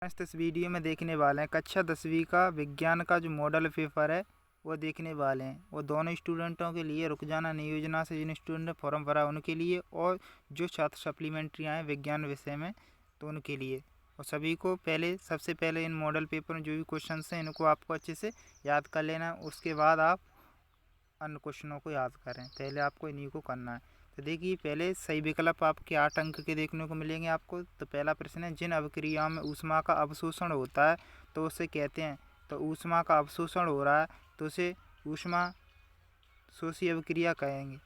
इस वीडियो में देखने वाले हैं कक्षा 10वीं का विज्ञान का जो मॉडल पेपर है वो देखने वाले हैं। वो दोनों स्टूडेंटों के लिए रुक जाना नई योजना से जिन स्टूडेंट ने फॉर्म भरा उनके लिए, और जो छात्र सप्लीमेंट्री आए विज्ञान विषय में तो उनके लिए। और सभी को सबसे पहले इन मॉडल पेपर में जो भी क्वेश्चन हैं इनको आपको अच्छे से याद कर लेना है। उसके बाद आप अन्य क्वेश्चनों को याद करें, पहले आपको इन्हीं को करना है। तो देखिए, पहले सही विकल्प आपके 8 अंक के देखने को मिलेंगे आपको। तो पहला प्रश्न है, जिन अभिक्रियाओं में ऊष्मा का अवशोषण होता है तो उसे कहते हैं। तो ऊष्मा का अवशोषण हो रहा है तो उसे ऊष्मा शोषी अभिक्रिया कहेंगे।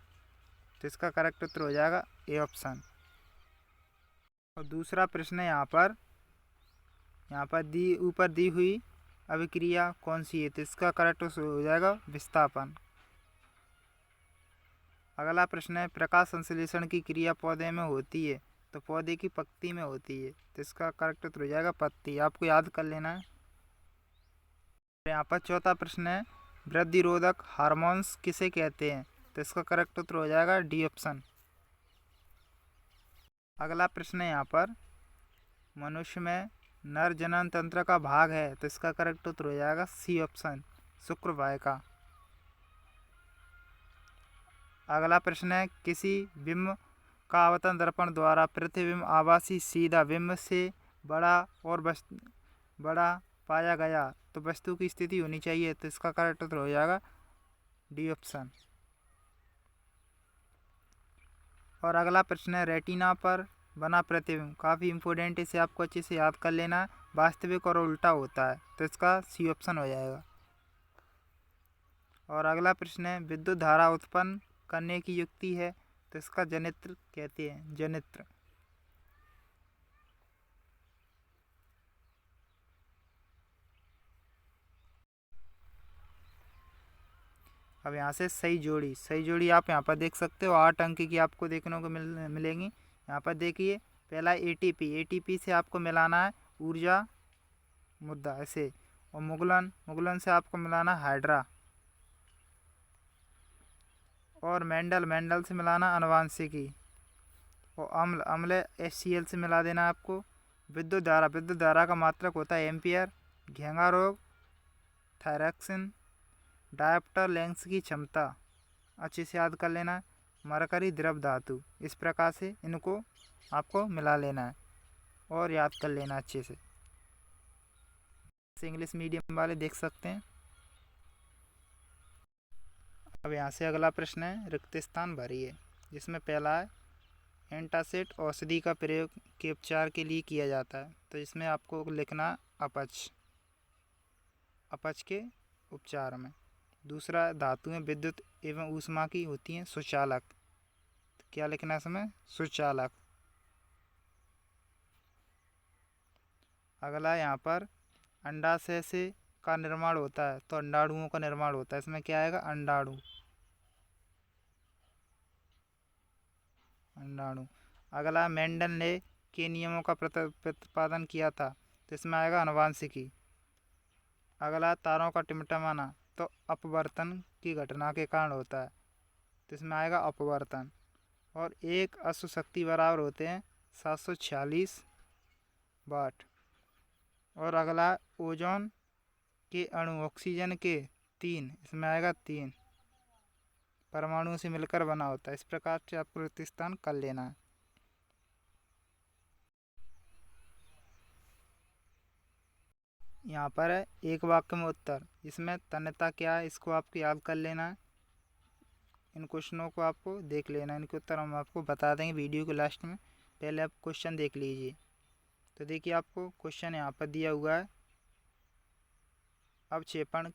तो इसका करेक्ट उत्तर हो जाएगा ए ऑप्शन। और दूसरा प्रश्न है यहाँ पर ऊपर दी हुई अभिक्रिया कौन सी है। तो इसका करेक्ट उत्तर हो जाएगा विस्थापन। अगला प्रश्न है, प्रकाश संश्लेषण की क्रिया पौधे में होती है तो पौधे की पत्ती में होती है। तो इसका करेक्ट उत्तर हो जाएगा पत्ती। आपको याद कर लेना है। यहाँ पर चौथा प्रश्न है, वृद्धि रोधक हार्मोन्स किसे कहते हैं। तो इसका करेक्ट उत्तर हो जाएगा डी ऑप्शन। अगला प्रश्न है यहाँ पर, मनुष्य में नर जनन तंत्र का भाग है। तो इसका करेक्ट उत्तर हो जाएगा सी ऑप्शन, शुक्रवाहिका। अगला प्रश्न है, किसी बिंब का आवतन दर्पण द्वारा प्रतिबिंब आभासी सीधा बिंब से बड़ा पाया गया तो वस्तु की स्थिति होनी चाहिए। तो इसका करेक्ट उत्तर हो जाएगा डी ऑप्शन। और अगला प्रश्न है, रेटिना पर बना प्रतिबिंब काफ़ी इंपॉर्टेंट, इसे आपको अच्छे से याद कर लेना, वास्तविक और उल्टा होता है। तो इसका सी ऑप्शन हो जाएगा। और अगला प्रश्न है, विद्युत धारा उत्पन्न करने की युक्ति है। तो इसका जनित्र कहते हैं, जनित्र। अब यहाँ से सही जोड़ी आप यहाँ पर देख सकते हो। 8 अंक की आपको देखने को मिलेंगी। यहाँ पर देखिए, पहला एटीपी से आपको मिलाना है ऊर्जा मुद्दा ऐसे। और मुगलन से आपको मिलाना हाइड्रा। और मेंडल से मिलाना आनुवांशिकी। और अम्ल HCl से मिला देना आपको। विद्युत धारा का मात्रक होता है एम्पियर। घेंगा रोग, थायरॉक्सिन, डायप्टर लेंस की क्षमता अच्छे से याद कर लेना है, मरकरी द्रव धातु। इस प्रकार से इनको आपको मिला लेना है और याद कर लेना अच्छे से। इंग्लिश मीडियम वाले देख सकते हैं। अब यहाँ से अगला प्रश्न है, रिक्त स्थान भरिए, जिसमें पहला है, एंटासिड औषधि का प्रयोग के उपचार के लिए किया जाता है। तो इसमें आपको लिखना अपच के उपचार में। दूसरा, धातुएं विद्युत एवं ऊष्मा की होती हैं सुचालक। तो क्या लिखना है इसमें, सुचालक। अगला यहाँ पर, अंडाशय से का निर्माण होता है तो अंडाणुओं का निर्माण होता है। इसमें क्या आएगा, अंडाणु। अगला, मेंडल ने के नियमों का प्रतिपादन किया था। तो इसमें आएगा आनुवांशिकी। अगला, तारों का टिमटिमाना तो अपवर्तन की घटना के कारण होता है। तो इसमें आएगा अपवर्तन। और एक अश्व शक्ति बराबर होते हैं 746 वाट। और अगला, ओजोन के अणु ऑक्सीजन के 3, इसमें आएगा 3 परमाणु से मिलकर बना होता है। इस प्रकार से आपको रिक्त स्थान कर लेना है। यहाँ पर है एक वाक्य में उत्तर, इसमें तन्यता क्या है इसको आपको याद कर लेना है। इन क्वेश्चनों को आपको देख लेना है, इनके उत्तर हम आपको बता देंगे वीडियो के लास्ट में। पहले आप क्वेश्चन देख लीजिए। तो देखिए, आपको क्वेश्चन यहाँ पर दिया हुआ है, अवक्षेपण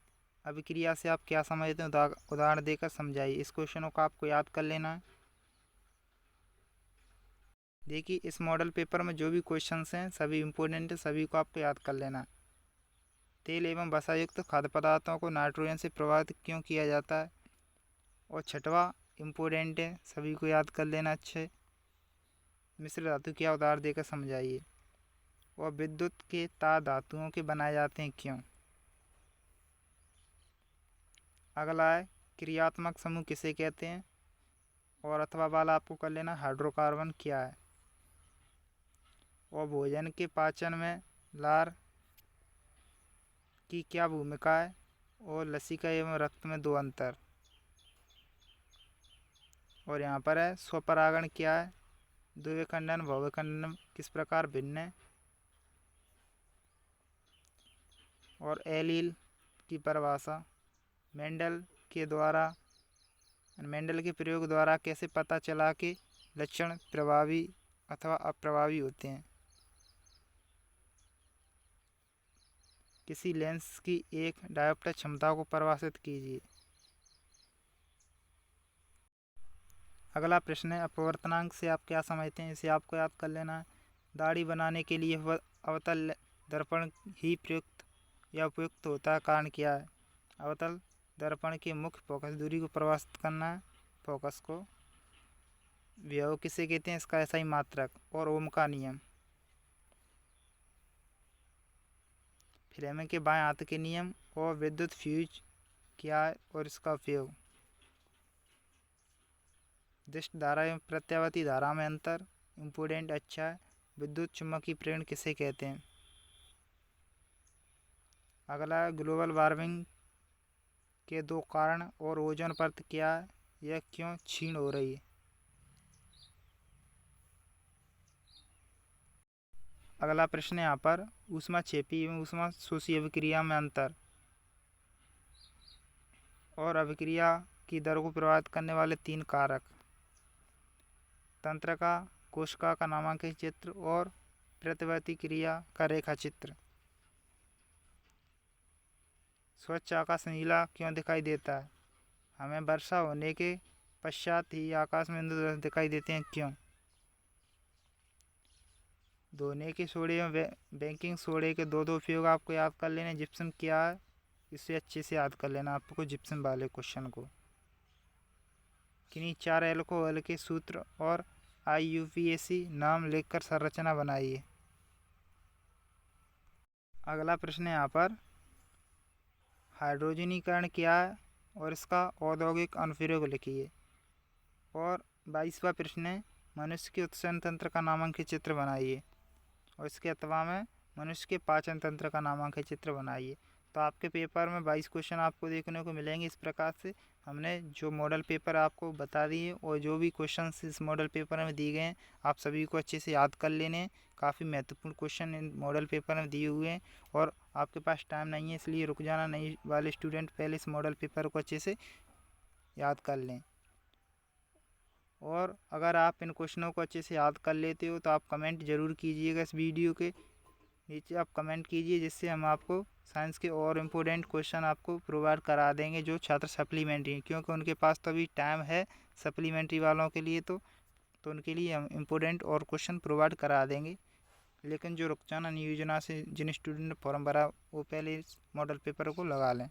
अभिक्रिया से आप क्या समझते हैं, उदाहरण देकर समझाइए। इस क्वेश्चनों को आपको याद कर लेना है। देखिए, इस मॉडल पेपर में जो भी क्वेश्चंस हैं सभी इम्पोर्टेंट है, सभी को आपको याद कर लेना है। तेल एवं वसायुक्त खाद्य पदार्थों को नाइट्रोजन से प्रभावित क्यों किया जाता है। और छठवा इम्पोर्टेंट है, सभी को याद कर लेना अच्छे। मिश्र धातु क्या, उदाहरण देकर समझाइए। और विद्युत के तार धातुओं के बनाए जाते हैं क्यों। अगला है, क्रियात्मक समूह किसे कहते हैं। और अथवा वाला आपको कर लेना, हाइड्रोकार्बन क्या है। और भोजन के पाचन में लार की क्या भूमिका है और लसिका एवं रक्त में दो अंतर। और यहाँ पर है स्वपरागण क्या है, द्विविखंडन बहुविखंडन किस प्रकार भिन्न है, और एलील की परिभाषा, मेंडल के प्रयोग द्वारा कैसे पता चला कि लक्षण प्रभावी अथवा अप्रभावी होते हैं। किसी लेंस की एक डायोप्टर क्षमता को परिभाषित कीजिए। अगला प्रश्न है अपवर्तनांक से आप क्या समझते हैं, इसे आपको याद कर लेना है। दाढ़ी बनाने के लिए अवतल दर्पण ही प्रयुक्त या उपयुक्त होता है, कारण क्या है। अवतल दर्पण की मुख्य फोकस दूरी को परिभाषित करना है। फोकस को व्यय किसे कहते हैं, इसका ऐसा ही मात्रक, और ओम का नियम, फ्लेमिंग के बाएं हाथ के नियम, और विद्युत फ्यूज क्या है और इसका उपयोग, दिष्ट धारा एवं प्रत्यावर्ती धारा में अंतर, इम्पोर्टेंट अच्छा है, विद्युत चुम्बकीय प्रेरण किसे कहते हैं। अगला है ग्लोबल वार्मिंग के दो कारण और ओजोन परत क्या है, यह क्यों क्षीण हो रही है। अगला प्रश्न है यहाँ पर ऊष्माक्षेपी एवं ऊष्मा शोषी अभिक्रिया में अंतर, और अभिक्रिया की दर को प्रभावित करने वाले तीन कारक, तंत्रिका कोशिका का नामांकित चित्र और प्रतिवर्ती क्रिया का रेखा चित्र। स्वच्छ आकाश नीला क्यों दिखाई देता है, हमें वर्षा होने के पश्चात ही आकाश में इंद्रधनुष दिखाई देते हैं, क्यों। धोने के सोडे एवं बेकिंग सोडे के दो उपयोग आपको याद कर लेने। जिप्सम क्या है, इसे अच्छे से याद कर लेना आपको जिप्सम वाले क्वेश्चन को। किन्हीं चार एल्कोहल के सूत्र और IUPAC नाम लिखकर संरचना बनाइए। अगला प्रश्न है यहाँ पर हाइड्रोजनीकरण क्या है और इसका औद्योगिक अनुप्रयोग लिखिए। और 22वां प्रश्न है मनुष्य के उत्सर्जन तंत्र का नामांकित चित्र बनाइए, और इसके अथवा में मनुष्य के पाचन तंत्र का नामांकित चित्र बनाइए। तो आपके पेपर में 22 क्वेश्चन आपको देखने को मिलेंगे। इस प्रकार से हमने जो मॉडल पेपर आपको बता दिए और जो भी क्वेश्चन इस मॉडल पेपर में दिए गए हैं आप सभी को अच्छे से याद कर लेने हैं। काफ़ी महत्वपूर्ण क्वेश्चन इन मॉडल पेपर में दिए हुए हैं और आपके पास टाइम नहीं है, इसलिए रुक जाना नहीं वाले स्टूडेंट पहले इस मॉडल पेपर को अच्छे से याद कर लें। और अगर आप इन क्वेश्चनों को अच्छे से याद कर लेते हो तो आप कमेंट ज़रूर कीजिएगा, इस वीडियो के नीचे आप कमेंट कीजिए, जिससे हम आपको साइंस के और इम्पोर्टेंट क्वेश्चन आपको प्रोवाइड करा देंगे जो छात्र सप्लीमेंट्री हैं, क्योंकि उनके पास तो अभी टाइम है सप्लीमेंट्री वालों के लिए तो उनके लिए हम इम्पोर्टेंट और क्वेश्चन प्रोवाइड करा देंगे। लेकिन जो रुखसाना योजना से जिन स्टूडेंट ने फॉर्म भरा वो पहले इस मॉडल पेपर को लगा लें।